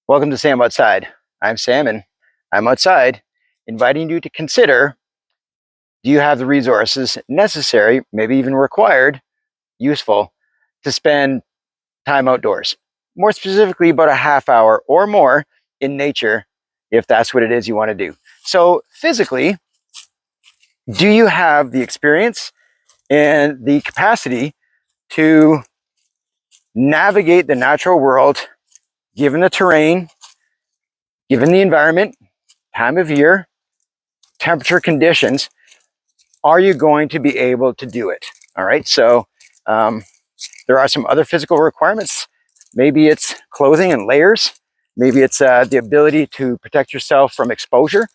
Welcome to Sam Outside. I'm Sam and I'm outside, inviting you to consider, do you have the resources necessary, maybe even required, useful, to spend time outdoors? More specifically, about a half hour or more in nature, if that's what it is you want to do. So physically, do you have the experience and the capacity to navigate the natural world, given the terrain, given the environment, time of year, temperature conditions? Are you going to be able to do it? All right, so there are some other physical requirements. Maybe it's clothing and layers. Maybe it's the ability to protect yourself from exposure,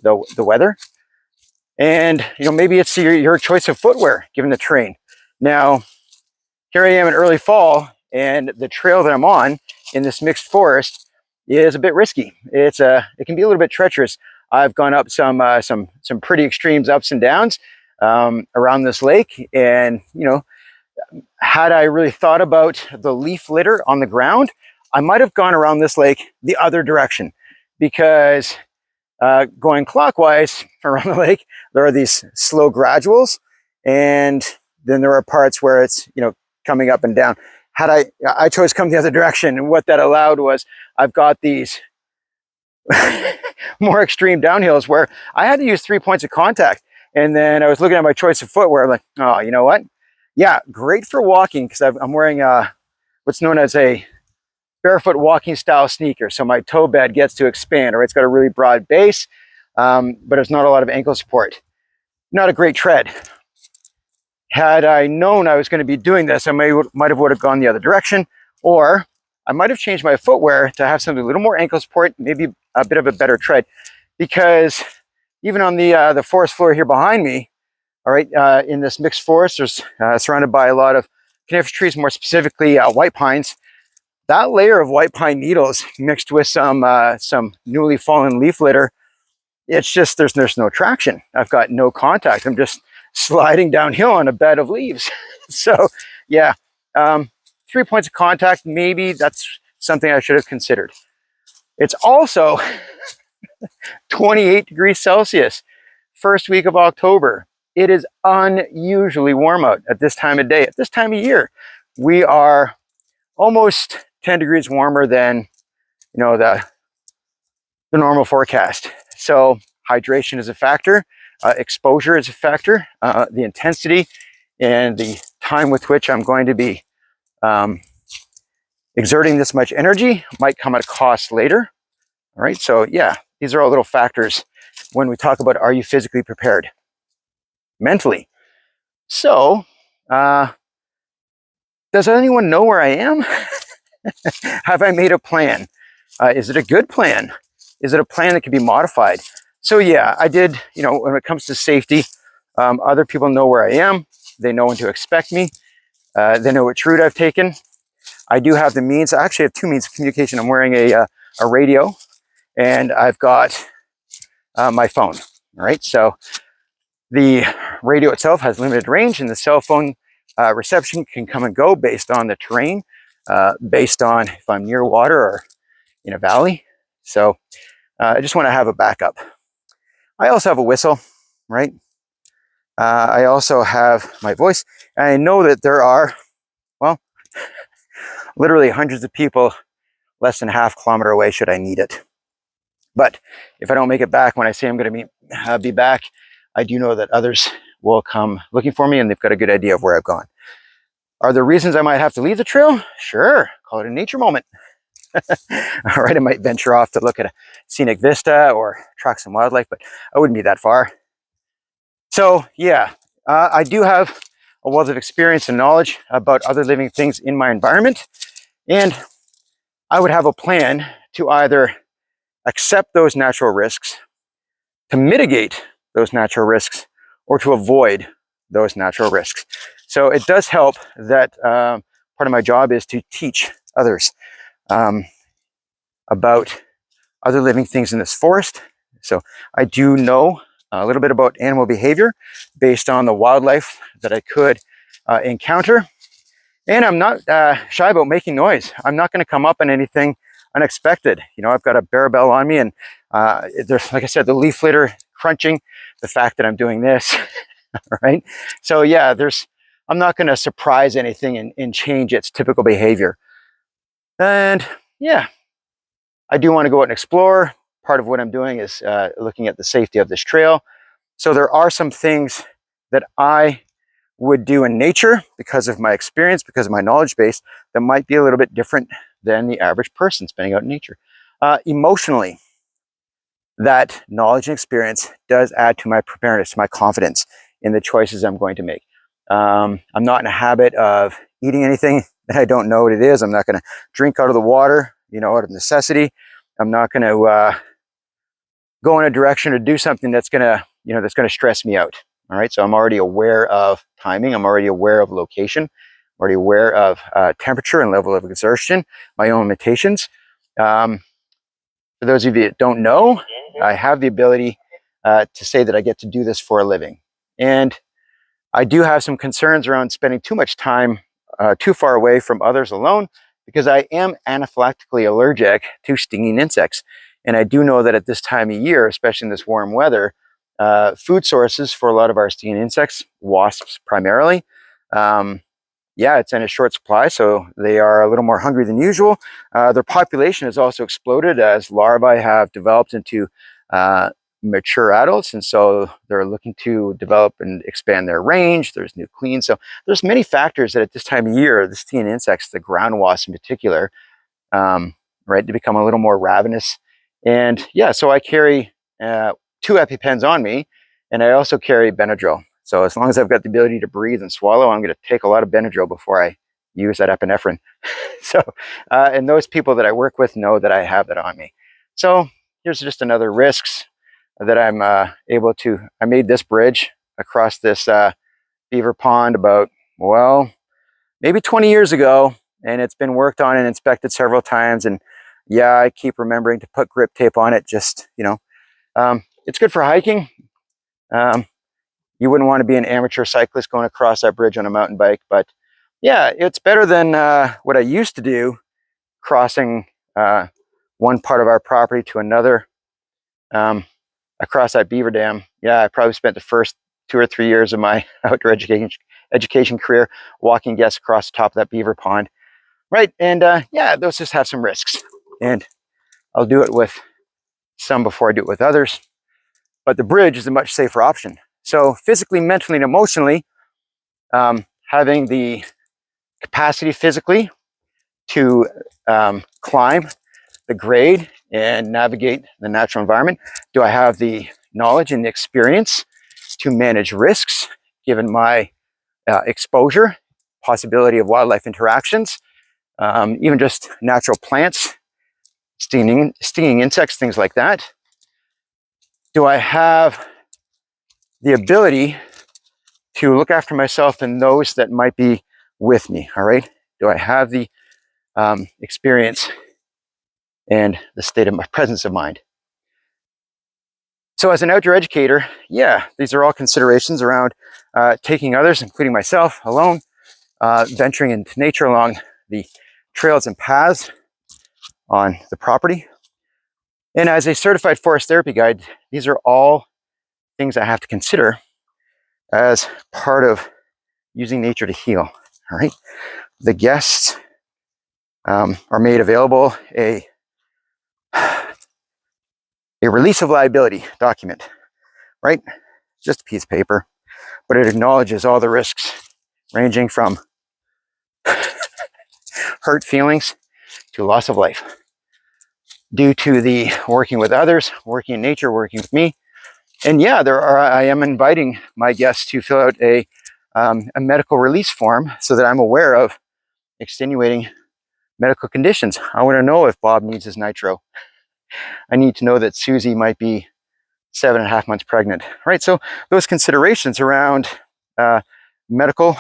the weather. And maybe it's your choice of footwear, given the terrain. Now, here I am in early fall, and the trail that I'm on in this mixed forest is a bit risky. It can be a little bit treacherous. I've gone up some pretty extremes, ups and downs around this lake, and had I really thought about the leaf litter on the ground, I might have gone around this lake the other direction, because going clockwise around the lake, there are these slow graduals, and then there are parts where it's coming up and down. Had I chose come the other direction, and what that allowed was I've got these more extreme downhills where I had to use 3 points of contact. And then I was looking at my choice of footwear. I'm like, oh, you know what? Yeah, great for walking, because I'm wearing what's known as a barefoot walking style sneaker. So my toe bed gets to expand, or it's got a really broad base, but there's not a lot of ankle support. Not a great tread. Had I known I was going to be doing this, I might have gone the other direction, or I might have changed my footwear to have something a little more ankle support, maybe a bit of a better tread, because even on the forest floor here behind me, all right, in this mixed forest, there's surrounded by a lot of coniferous trees, more specifically white pines. That layer of white pine needles mixed with some newly fallen leaf litter, it's just there's no traction. I've got no contact. I'm just sliding downhill on a bed of leaves. So yeah, 3 points of contact, maybe that's something I should have considered. It's also 28 degrees Celsius, first week of October. It is unusually warm out at this time of day. At this time of year, we are almost 10 degrees warmer than the normal forecast. So hydration is a factor, exposure is a factor, the intensity and the time with which I'm going to be exerting this much energy might come at a cost later. All right, so yeah, these are all little factors when we talk about, are you physically prepared mentally? So does anyone know where I am? Have I made a plan? Is it a good plan? Is it a plan that can be modified? So yeah, I did, when it comes to safety, other people know where I am. They know when to expect me. They know what route I've taken. I do have the means. I actually have two means of communication. I'm wearing a radio, and I've got my phone. All right, so the radio itself has limited range, and the cell phone reception can come and go based on the terrain, based on if I'm near water or in a valley. So I just want to have a backup. I also have a whistle, right? I also have my voice, and I know that there are, well, literally hundreds of people less than a half kilometer away should I need it. But if I don't make it back when I say I'm going to be back, I do know that others will come looking for me, and they've got a good idea of where I've gone. Are there reasons I might have to leave the trail? Sure, call it a nature moment. All right, I might venture off to look at a scenic vista or track some wildlife, but I wouldn't be that far. So yeah, I do have a wealth of experience and knowledge about other living things in my environment, and I would have a plan to either accept those natural risks, to mitigate those natural risks, or to avoid those natural risks. So it does help that part of my job is to teach others about other living things in this forest. So I do know a little bit about animal behavior based on the wildlife that I could encounter. And I'm not shy about making noise. I'm not going to come up on anything unexpected. You know, I've got a barbell on me, and there's, like I said, the leaf litter crunching, the fact that I'm doing this, right? So yeah, I'm not going to surprise anything and change its typical behavior. And yeah, I do want to go out and explore. Part of what I'm doing is looking at the safety of this trail. So there are some things that I would do in nature because of my experience, because of my knowledge base, that might be a little bit different than the average person spending out in nature. Emotionally, that knowledge and experience does add to my preparedness, to my confidence in the choices I'm going to make. I'm not in a habit of eating anything that I don't know what it is. I'm not going to drink out of the water, you know, out of necessity. I'm not going to go in a direction or do something that's going to, you know, that's going to stress me out. All right. So I'm already aware of timing. I'm already aware of location. I'm already aware of temperature and level of exertion, my own limitations. For those of you that don't know, I have the ability to say that I get to do this for a living. And I do have some concerns around spending too much time too far away from others alone, because I am anaphylactically allergic to stinging insects. And I do know that at this time of year, especially in this warm weather, food sources for a lot of our stinging insects, wasps primarily, yeah, it's in a short supply, so they are a little more hungry than usual. Their population has also exploded as larvae have developed into mature adults, and so they're looking to develop and expand their range. There's new queens, so there's many factors that at this time of year, the stinging insects, the ground wasps in particular, right, to become a little more ravenous. And yeah, so I carry 2 EpiPens on me, and I also carry Benadryl. So as long as I've got the ability to breathe and swallow, I'm going to take a lot of Benadryl before I use that epinephrine. So, and those people that I work with know that I have that on me. So here's just another risks that I'm able to. I made this bridge across this beaver pond about, well, maybe 20 years ago, and it's been worked on and inspected several times. And yeah, I keep remembering to put grip tape on it. Just, you know, it's good for hiking. You wouldn't want to be an amateur cyclist going across that bridge on a mountain bike, but yeah, it's better than what I used to do, crossing one part of our property to another across that beaver dam. Yeah, I probably spent the first 2 or 3 years of my outdoor education career walking guests across the top of that beaver pond. Right, and yeah, those just have some risks, and I'll do it with some before I do it with others, but the bridge is a much safer option. So physically, mentally, and emotionally, having the capacity physically to climb the grade and navigate the natural environment. Do I have the knowledge and the experience to manage risks given my exposure, possibility of wildlife interactions, even just natural plants, stinging insects, things like that? Do I have the ability to look after myself and those that might be with me? All right. Do I have the experience and the state of my presence of mind? So as an outdoor educator, yeah, these are all considerations around taking others, including myself, alone, venturing into nature along the trails and paths on the property. And as a certified forest therapy guide, these are all things I have to consider as part of using nature to heal. All right. The guests are made available a release of liability document, right? Just a piece of paper, but it acknowledges all the risks ranging from hurt feelings to loss of life due to the working with others, working in nature, working with me. And yeah, I am inviting my guests to fill out a medical release form so that I'm aware of extenuating medical conditions. I want to know if Bob needs his nitro. I need to know that Susie might be 7.5 months pregnant, right? So those considerations around medical,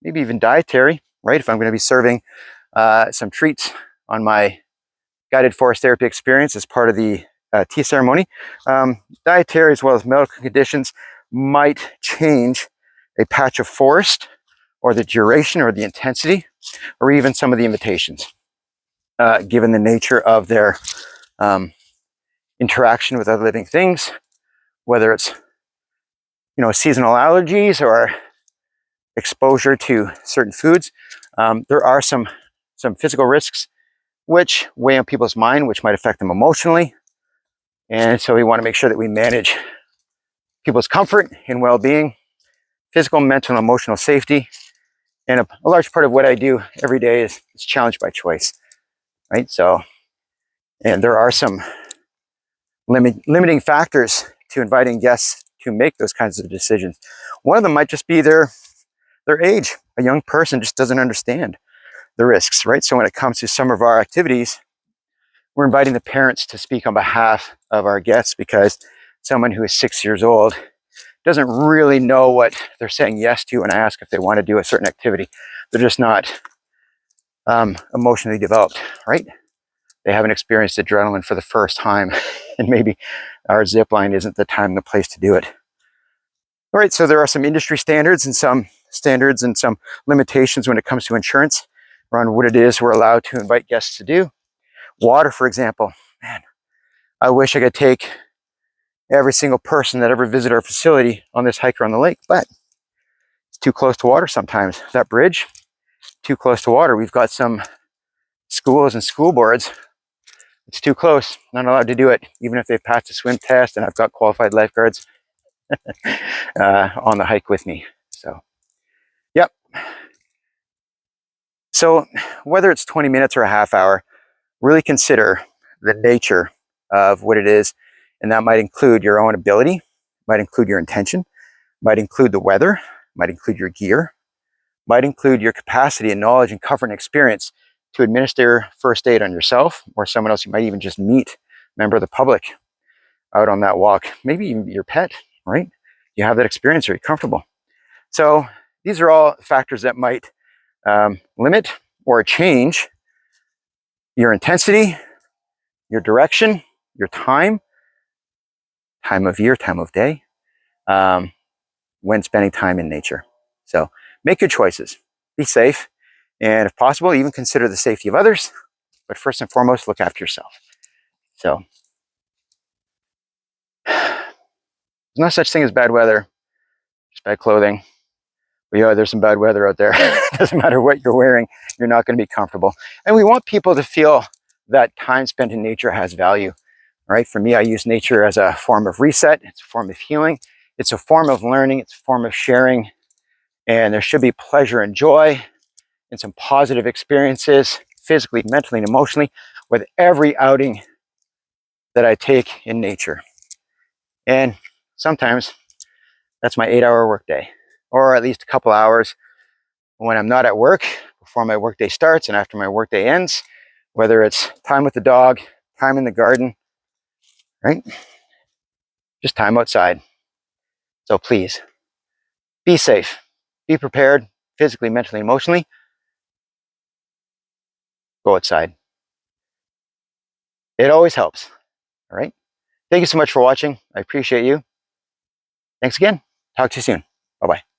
maybe even dietary, right? If I'm going to be serving some treats on my guided forest therapy experience as part of the tea ceremony, dietary as well as medical conditions might change a patch of forest or the duration or the intensity or even some of the invitations. given the nature of their interaction with other living things, whether it's, you know, seasonal allergies or exposure to certain foods. There are some physical risks which weigh on people's mind, which might affect them emotionally. And so we want to make sure that we manage people's comfort and well-being, physical, mental, and emotional safety. And a large part of what I do every day is challenged by choice, right? So, and there are some limiting factors to inviting guests to make those kinds of decisions. One of them might just be their age. A young person just doesn't understand the risks, right? So when it comes to some of our activities, we're inviting the parents to speak on behalf of our guests, because someone who is 6 years old doesn't really know what they're saying yes to when I ask if they want to do a certain activity. They're just not emotionally developed, right? They haven't experienced adrenaline for the first time, and maybe our zip line isn't the time and the place to do it. All right, so there are some industry standards and some limitations when it comes to insurance around what it is we're allowed to invite guests to do. Water, for example. Man, I wish I could take every single person that ever visited our facility on this hike around the lake, but it's too close to water sometimes. That bridge, too close to water. We've got some schools and school boards. It's too close, not allowed to do it, even if they've passed a swim test and I've got qualified lifeguards on the hike with me. So, yep. So whether it's 20 minutes or a half hour, really consider the nature of what it is. And that might include your own ability, might include your intention, might include the weather, might include your gear, might include your capacity and knowledge and comfort and experience to administer first aid on yourself or someone else. You might even just meet a member of the public out on that walk, maybe even your pet, right? You have that experience, are you comfortable? So these are all factors that might limit or change your intensity, your direction, your time of year, time of day, when spending time in nature. So make good choices, be safe, and if possible, even consider the safety of others. But first and foremost, look after yourself. So there's no such thing as bad weather, just bad clothing. But yeah, there's some bad weather out there. It doesn't matter what you're wearing, you're not going to be comfortable. And we want people to feel that time spent in nature has value. Right? For me, I use nature as a form of reset. It's a form of healing. It's a form of learning. It's a form of sharing. And there should be pleasure and joy and some positive experiences, physically, mentally, and emotionally, with every outing that I take in nature. And sometimes that's my 8-hour workday, or at least a couple hours when I'm not at work, before my workday starts and after my workday ends, whether it's time with the dog, time in the garden, right? Just time outside. So please, be safe, be prepared, physically, mentally, emotionally. Go outside. It always helps, all right? Thank you so much for watching. I appreciate you. Thanks again. Talk to you soon. Bye-bye.